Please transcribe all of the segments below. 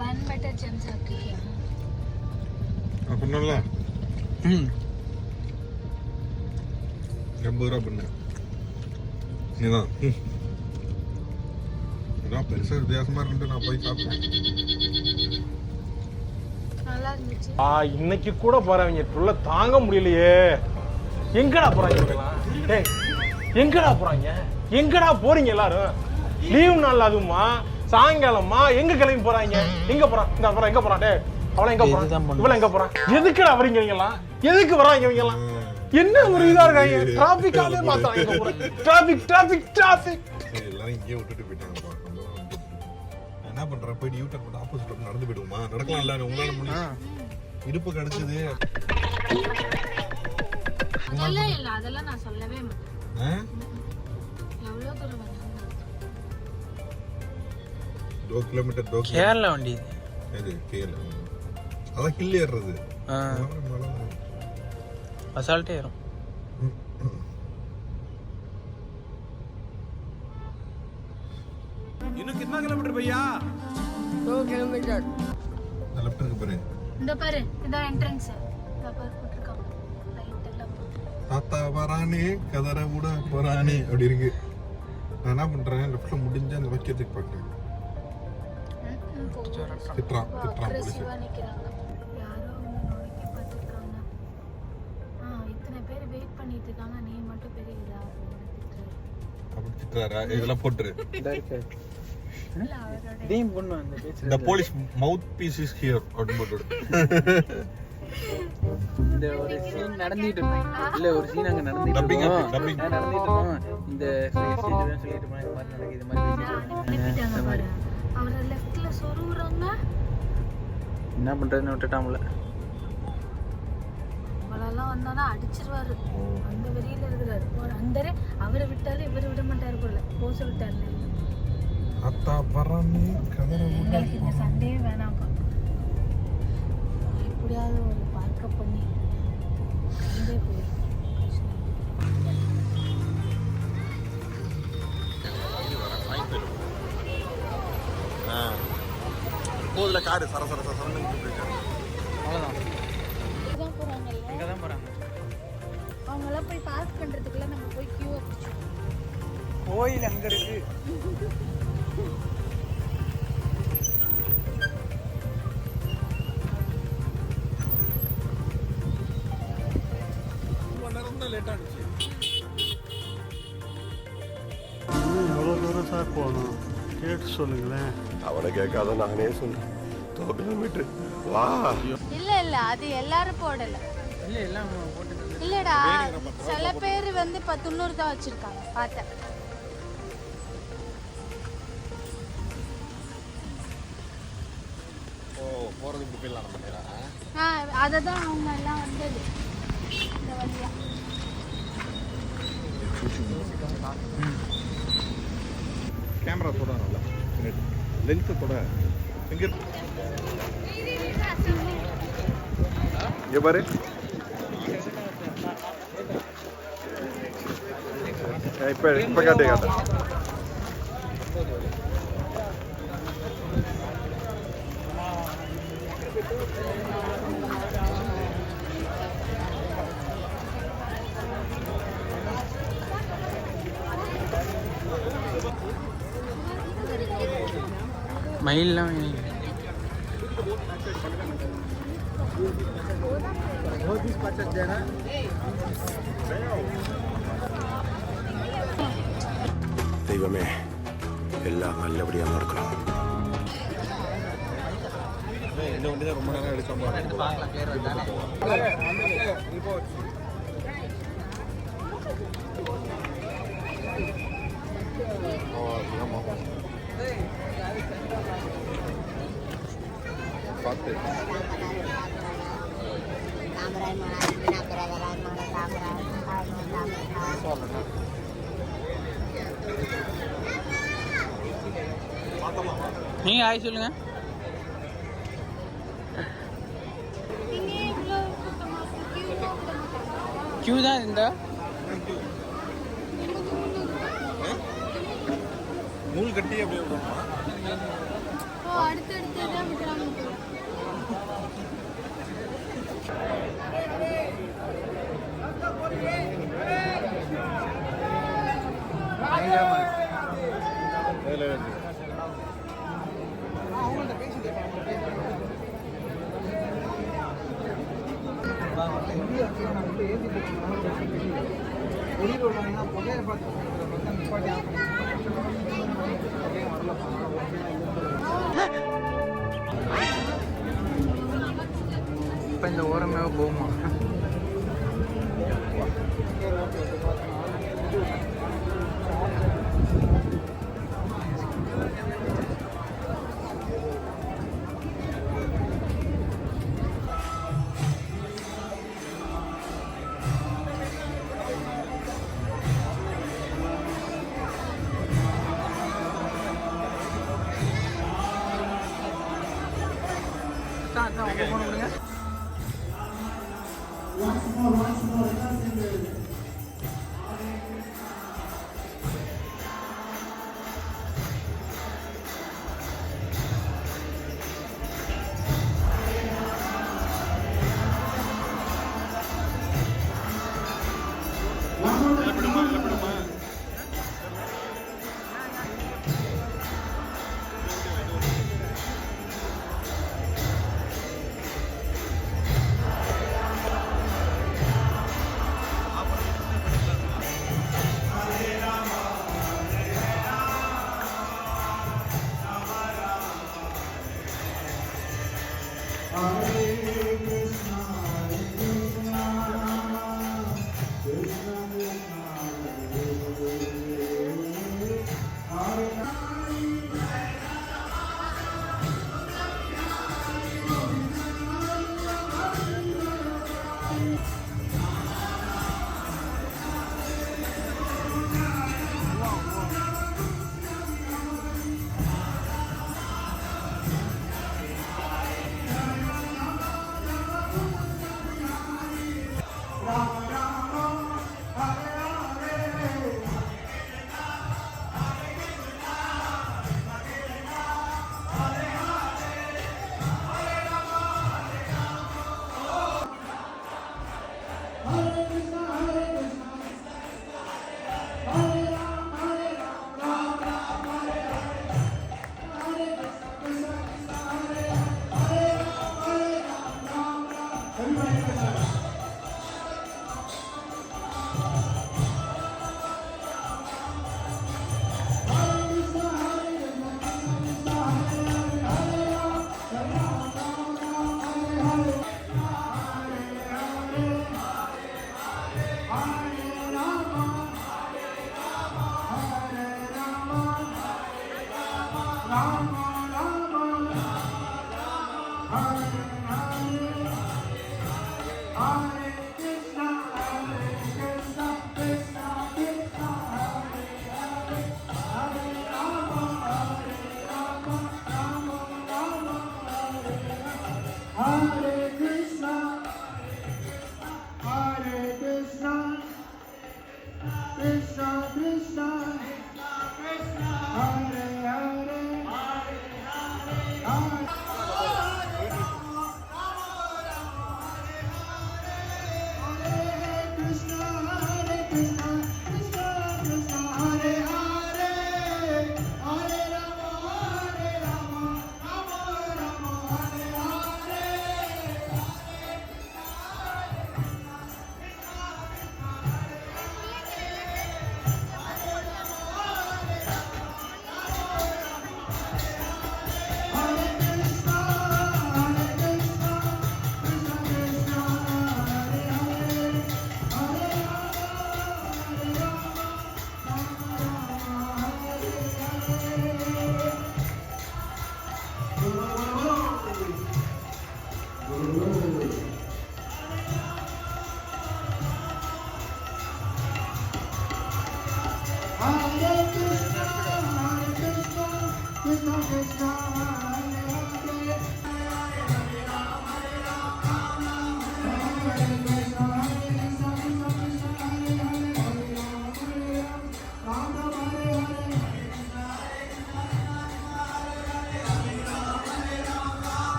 Bun butter jam சாப்பிட்டியா? அப்பனல்ல 80 ரூபாய் பண்ணு. நீதான் இதான் பெருசா வித்தியாசமா இருந்து நான் போய் சாப்பிட்டேன். நல்லா இருந்துச்சு. இன்னைக்கு கூட போறவங்க புள்ள தாங்க முடியலையே. எங்கடா போறாங்க இவங்கலாம்? டேய் எங்கடா போறாங்க? எங்கடா போறீங்க எல்லாரும்? லீவ் நாள் அதுமா சாயங்காலமா எங்க கிளம்பி போறாங்க? எங்க போறான்? இந்த அப்புறம் எங்க போறான்? டேய் அவள எங்க போறான்? இவள எங்க போறான்? எதுக்குடா வரீங்க நீங்கலாம்? எதுக்கு வராங்க இவங்கலாம்? என்ன ஒரு இதா இருக்காங்க? டிராபிக்காவே மாத்தாங்க போற. டிராபிக் எல்லாம் இங்கே விட்டுட்டு போயிட்டாங்க. என்ன பண்ற? போய் யூ டர்ன் பண்ணி ஆப்போசிட் நடந்து போயிடுமா? நடக்கலாம் இல்ல உங்களால முடியும். இடுப்பு கடிச்சது. இல்ல அதெல்லாம் நான் சொல்லவே மாட்டேன். எவ்வளவு தூரம் வந்தாங்க? 2 கிலோமீட்டர் கேரளா வண்டி இது கேரளா. அதான் ஹில் ஏறுறது. அசால்ட்டே ஏறும். இன்னும் कितना किलोमीटर भैया? 2 किलोमीटर. லெஃப்ட் இருக்கு பாரு. இந்த பாரு இதான் என்ட்ரன்ஸ். இந்த பாரு போட்டுருக்காங்க. லைட் எல்லாம் தாத்தா வரானே கதற கூட போறானே அப்படி இருக்கு. நான் என்ன பண்றேன்? லெஃப்ட்ல முடிஞ்ச அந்த வைக்கிறதுக்கு பாக்குறேன். திட்றான் போலீஸ். நிக்கிறாங்க. யாரோ நோக்கி பார்த்திருக்காங்க. இத்தனை பேர் வெயிட் பண்ணிட்டு இருக்காங்க. நீ மட்டும் பெரிய இதா அப்படி திட்றாரா? இதெல்லாம் போட்டுரு. டீம் பொண்ணு அந்த பேச்சு. The police mouthpiece is here அப்படி போட்டுடு. இந்த ஒரு சீன் நடந்துட்டு இல்ல ஒரு சீன் அங்க நடந்துட்டு இருக்கோம். இந்த ஸ்டேஜ் தான் சொல்லிட்டு இந்த மாதிரி நடக்குது இந்த மாதிரி பேசிட்டு பாரு. அவர லெஃப்ட்ல சொருவுறாங்க. என்ன பண்றதுன்னு விட்டுட்டாம்ல. அவளெல்லாம் வந்தானா அடிச்சிருவாரு. அந்த வெளியில இருக்கிறாரு. அந்தரே அவரை விட்டாலே இவரை விட மாட்டாரு போல. போச விட்டாரு. அத்தா வரானே கதற கூட. இந்த சண்டே வேணாம்ப்பா. எப்படியாவது ஒரு பார்க்க பண்ணி சண்டே போய் போதுல காரு சர சர சரன்னு போயிட்டாங்க. அவ்வளவுதான். இதான் போறாங்கல்ல. இங்க தான் போறாங்க. அவங்க எல்லாம் போய் பார்க் பண்றதுக்குள்ள நம்ம போய் கியூ பிடிச்சோம். கோயில் அங்க இருக்கு. லேட் ஆச்சு. எவ்வளோ தூரம் சார் போகணும் கேட்டு சொல்லுங்களேன். அவனை கேட்காத நானே சொன்னேன். 2 கிலோமீட்டர் வா. இல்ல அது எல்லாரும் போடல. இல்ல எல்லாம் போட்டு இல்லடா சில பேர் வந்து 300 தான் வச்சிருக்காங்க பார்த்தேன். போறது இப்படி போயிடலாம் நம்ம நேரா. அததான் அவங்க எல்லாம் வந்தது இந்த வழியா. கேமரா தொட நல்லா லென்ஸ் தொட. எங்க இங்க பாரு. இப்ப காட்டு. மயில்லாம் தெய்வமே எல்லாம் நல்லபடியா நடக்கணும். இந்த வண்டி தான் ரொம்ப நேரம் எடுக்காம பார்த்து நீங்க ஆய் சொல்லுங்க. கியூ தான் இந்த நூல் கட்டி அப்படியே விடணுமா? அடுத்தடுத்து தான் விக்கிறாங்க. இப்போ இந்த ஓரமாக போகுமா? உங்க போன விடுங்க.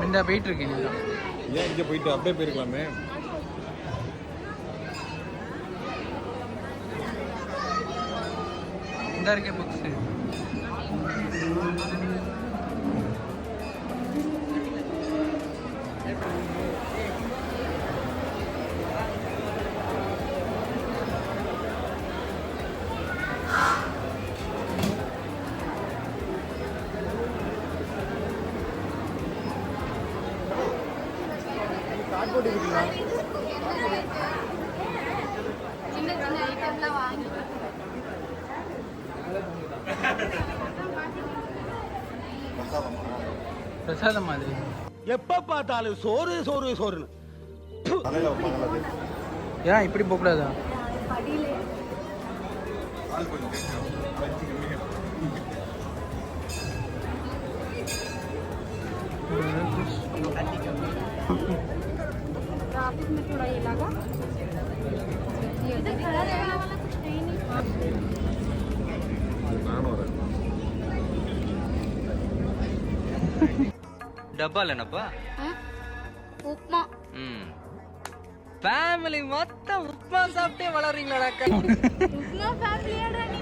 இந்த போயிட்டு இருக்கேன் ஏன் இங்க போயிட்டு அப்படியே போயிருக்கலாமே. இந்த இருக்கே புக்ஸ். சின்ன சின்ன ஐட்டம்லாம் வாங்கி பிரசாதம் மாதிரி. எப்ப பார்த்தாலும் சோறு சோறு சோறுன்னு. ஏன் இப்படி போகக்கூடாதா? படியிலே ट्रैफिक में थोड़ा ये लगा इधर खड़ा रहने वाला कुछ है ही नहीं. நானும் வரேன். டப்பா இல்லைனப்பா. உப்மா ஃபேமிலி மொத்தம் உப்மா சாப்பிட்டே வளர்றீங்களாடா. உப்மா ஃபேமிலியாடா நீ.